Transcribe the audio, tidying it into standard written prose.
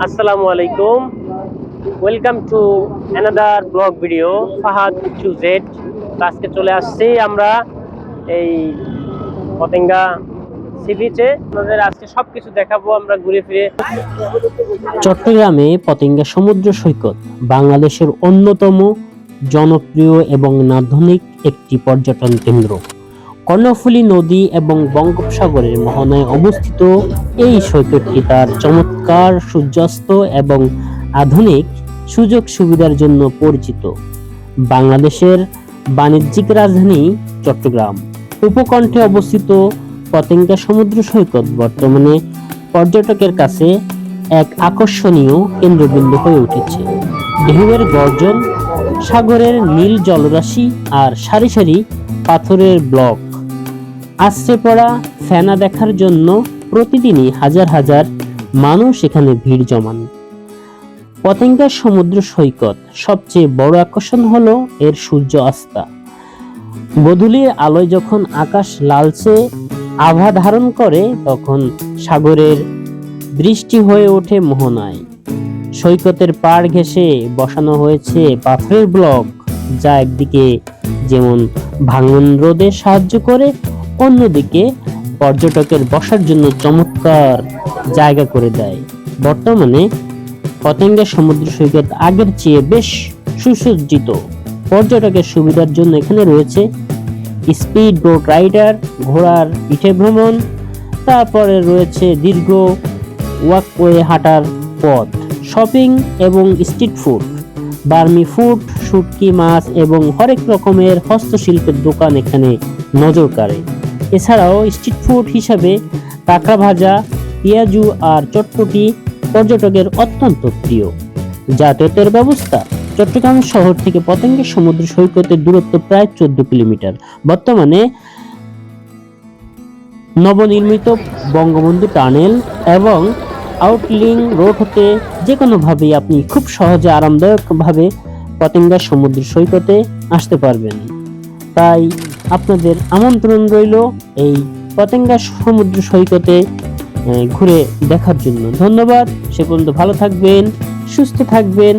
আসসালামু আলাইকুম, welcome to another vlog video Fahad to Z. আজকে চলে আসছি আমরা এই পতেঙ্গা সি বিচে। আপনাদের আজকে সবকিছু দেখাবো আমরা ঘুরে ফিরে। চট্টগ্রামে পতেঙ্গা সমুদ্র সৈকত বাংলাদেশের অন্যতম জনপ্রিয় এবং নান্দনিক একটি পর্যটন কেন্দ্র। কর্ণফুলী নদী এবং বঙ্গোপসাগরের মোহনায় অবস্থিত এই সৈকতটি তার চমৎকার সূর্যাস্ত এবং আধুনিক সুযোগ সুবিধার জন্য পরিচিত। বাংলাদেশের বাণিজ্যিক রাজধানী চট্টগ্রাম উপকণ্ঠে অবস্থিত পতেঙ্গা সমুদ্র সৈকত বর্তমানে পর্যটকের কাছে এক আকর্ষণীয় কেন্দ্রবিন্দু হয়ে উঠেছে। ঢেউয়ের গর্জন, সাগরের নীল জলরাশি আর সারি সারি পাথরের ব্লক আছড়ে পড়া ফেনা দেখার জন্য প্রতিদিনই হাজার হাজার মানুষ এখানে ভিড় জমান। পতেঙ্গা সমুদ্র সৈকত সবচেয়ে বড় আকর্ষণ হলো এর সূর্য আস্তা। গোধূলির আলোয় যখন আকাশ লালচে আভা ধারণ করে তখন সাগরের দৃষ্টি হয়ে ওঠে মোহনায়। সৈকতের পাড় ঘেঁষে বসানো হয়েছে পাথরের ব্লক, যা একদিকে যেমন ভাঙন রোধে সাহায্য করে, অন্যদিকে পর্যটকের বসার জন্য চমৎকার জায়গা করে দেয়। বর্তমানে পতেঙ্গা সমুদ্র সৈকত আগের চেয়ে বেশ সুসজ্জিত। পর্যটকের সুবিধার জন্য এখানে রয়েছে স্পিড বোট রাইডার, ঘোড়ার পিঠে ভ্রমণ, তারপরে রয়েছে দীর্ঘ ওয়াকওয়ে হাঁটার পথ, শপিং এবং স্ট্রিট ফুড, বার্মি ফুড, শুটকি মাছ এবং হরেক রকমের হস্তশিল্পের দোকান এখানে নজর কাড়ে। এছাড়াও স্ট্রিট ফুড হিসাবে কাঁকড়া ভাজা, পেঁয়াজু আর চটপটি পর্যটকের অত্যন্ত প্রিয়। যাতায়াতের ব্যবস্থা: চট্টগ্রাম শহর থেকে পতেঙ্গা সমুদ্র সৈকতের দূরত্ব প্রায় 14 কিলোমিটার। বর্তমানে নবনির্মিত বঙ্গবন্ধু টানেল এবং আউটলিং রোড হতে যে কোনোভাবেই আপনি খুব সহজে আরামদায়কভাবে পতেঙ্গা সমুদ্র সৈকতে আসতে পারবেন। তাই আপনাদের আমন্ত্রণ রইল এই পতেঙ্গা সমুদ্র সৈকতে ঘুরে দেখার জন্য। ধন্যবাদ। সে পর্যন্ত ভালো থাকবেন, সুস্থ থাকবেন।